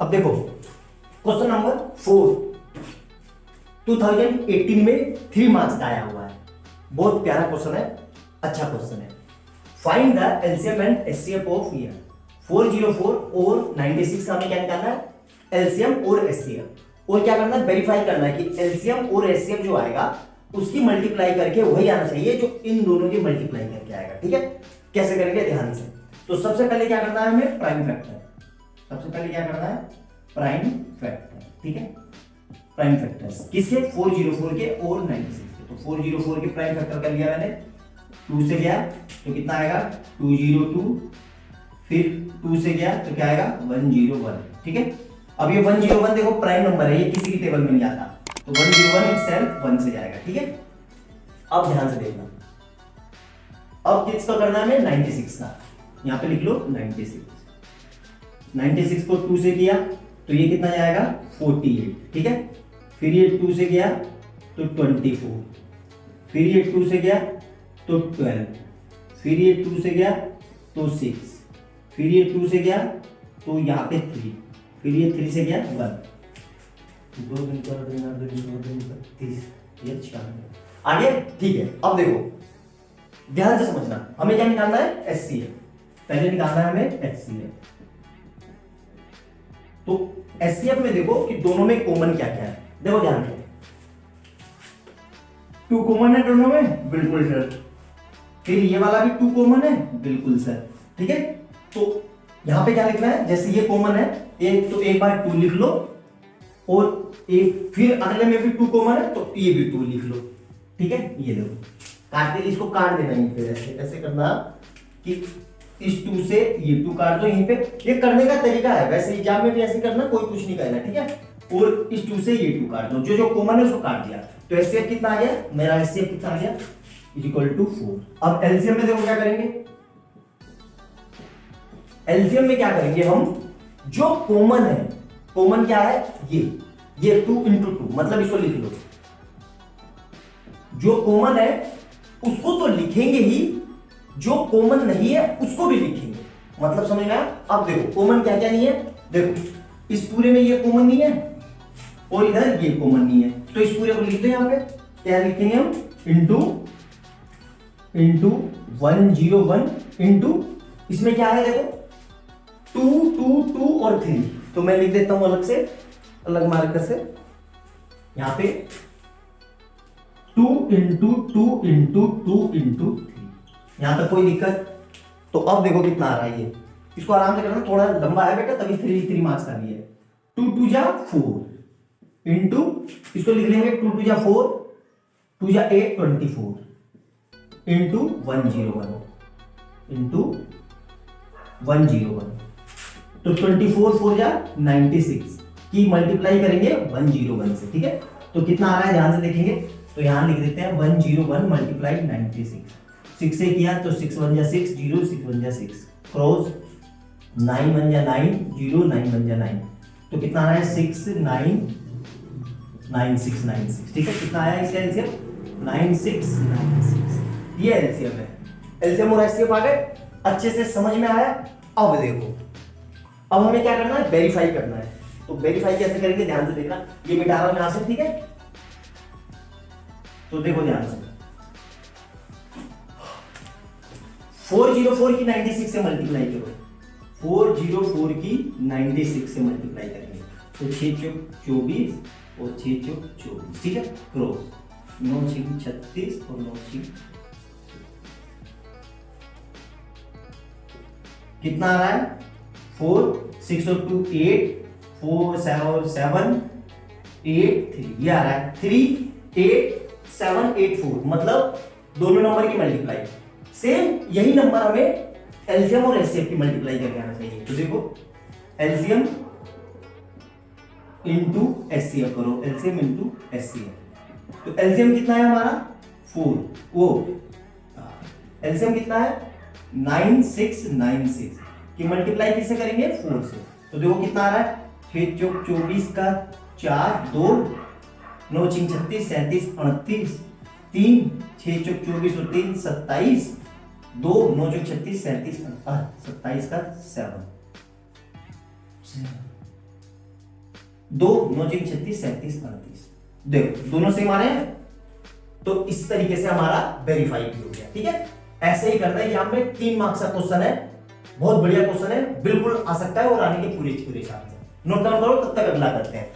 अब देखो question number 4 2018 में 3 मार्क्स का आया हुआ है, बहुत प्यारा क्वेश्चन है, अच्छा क्वेश्चन है। Find the LCM and HCF of year 404 और 96 का हमें क्या निकालना है, एलसीएम और एचसीएफ, और क्या करना है, वेरीफाई करना है कि एलसीएम और एचसीएफ जो आएगा उसकी मल्टीप्लाई करके वही आना चाहिए जो इन दोनों की मल्टीप्लाई करके आएगा। ठीक है, कैसे करेंगे ध्यान से। तो सबसे पहले क्या करना है हमें, प्राइम फैक्टर, सबसे पहले क्या करना है, प्राइम फैक्टर। ठीक है, प्राइम फैक्टर्स किसके, 404 के और 96 के। तो 404 के प्राइम फैक्टर कर लिया मैंने, 2 से गया तो कितना आएगा 202, फिर 2 से गया तो क्या आएगा 101। ठीक है, अब ये 101 देखो प्राइम नंबर है, ये किसी की टेबल में नहीं आता, तो 101 इटसेल्फ 1 से जाएगा। ठीक है, अब ध्यान से देखना, अब किसका करना है हमें, 96 का, यहां पे लिख लो 96। 96 को 2 से किया तो ये कितना जाएगा 48। ठीक है, फिर ये 2 से गया तो 24, फिर ये 2 से गया तो 12, फिर ये 2 से गया तो 6, फिर ये 2 से गया तो यहाँ पे 3, फिर ये 3 से गया 1, 2 दिन कर 30, ये 96 आ गया। ठीक है, अब देखो ध्यान से समझना, हमें क्या निकालना है, एचसीएफ, पहले निकालना है हमें एचसीएफ। तो एचसीएफ में देखो कि दोनों में कॉमन क्या क्या है, देखो ध्यान से, 2 कॉमन है दोनों में, बिल्कुल सर, फिर ये वाला भी 2 कॉमन है, बिल्कुल सर। ठीक है, तो यहां पे क्या लिखना है, जैसे ये कॉमन है एक, तो एक बार 2 लिख लो, और एक फिर अगले में भी 2 कॉमन है तो ये भी 2 लिख लो। ठीक है, ये देखो काट दे, इसको काट देना यहीं पे, ऐसे ऐसे करना कि इस 2 से ये 2 काट दो यहीं पे, ये करने का तरीका है, वैसे एग्जाम में भी ऐसे करना, कोई कुछ नहीं कहना। ठीक है, और इस 2 से ये 2 काट दो, जो जो कॉमन है उसको काट दिया, तो एचसीएफ कितना आ गया, मेरा एचसीएफ कितना आ गया, इक्वल टू 4। अब एलसीएम में देखो क्या करेंगे, एलसीएम में क्या करेंगे हम, जो कॉमन है, कॉमन क्या है, ये 2 into 2, मतलब इसको लिख लो, जो कॉमन है उसको तो लिखेंगे ही, जो कॉमन नहीं है उसको भी लिखेंगे, मतलब समझ में आया। अब देखो कॉमन क्या क्या नहीं है, देखो इस पूरे में ये कॉमन नहीं है और इधर ये कॉमन नहीं है, तो इस पूरे को लिख दो, यहां पे क्या लिखेंगे हम, इंटू 101 इंटू, इसमें क्या है देखो 2 2 2 और 3, तो मैं लिख देता हूं अलग से, अलग मार्कर से, यहां पे 2 into 2 into 2 into 3, यहां तक कोई दिक्कत। तो अब देखो कितना आ रहा है, ये इसको आराम से करना, थोड़ा लंबा है बेटा, तभी 3 मार्क्स का लिए, 2 2 जा 4 इंटू, इसको लिख लेंगे 2 2 जा 4, 2 जा 8 24 इंटू 101 इंटू 101, तो 24 4 जा 96 की मल्टीप्लाई करेंगे 101 से। ठीक है, तो कितना आ रहा है ध्यान से देखेंगे, तो यहां लिख देते हैं 101 मल्टीप्लाई 96, 6 से किया तो 6 1 जा 6, 0 6 1 जा 6, क्रॉस 9 1 जा 9, 0 9 1 जा 9, तो कितना आ रहा है 6 9 9 6 9 6। ठीक है, कितना आया इसका एलसीएम, 9 6 9 6, ये एलसीएम है। एलसीएम और एचसीएफ आ गए, अच्छे से समझ में आया। अब देखो, अब हमें क्या करना है, वेरीफाई करना है, तो वेरीफाई कैसे करेंगे ध्यान से देखना, ये मिटा रहा हूं यहां से। ठीक है, तो देखो ध्यान से, 404 की 96 से मल्टीप्लाई करो, 404 की 96 से मल्टीप्लाई करेंगे तो 6 चौक 24 और 6 चौक 24। ठीक है, क्रॉस 9 6 36 और 9 6, कितना आ रहा है 4 6 और 2 8, 4 7 8 3, ये आ रहा है 3 8 7 8 4, मतलब दोनों नंबर की मल्टीप्लाई। सेम यही नंबर हमें एलसीएम और एचसीएफ की मल्टीप्लाई करके आना चाहिए। तो देखो एलसीएम इंटू एचसीएफ करो, एलसीएम इंटू एचसीएफ, तो एलसीएम कितना है हमारा 4, वो एलसीएम कितना है 9696 की मल्टीप्लाई किससे करेंगे 4 से, तो देखो कितना आ रहा है 6 चौक 24 का 4 2 9 6 36 37 38 3 6 चौक 24 और 3 27 2 9 चौक 36 37 27 का 7 2 9 3 36 37 38, देखो दोनों सेम आ रहे हैं, तो इस तरीके से हमारा वेरीफाई भी हो गया। ठीक है, ऐसे ही करना है। यहाँ पे 3 मार्क्स का क्वेश्चन है, बहुत बढ़िया क्वेश्चन है, बिल्कुल आ सकता है और आने के पूरे चांस है। नोट डाउन करो, तब तक अगला करते हैं।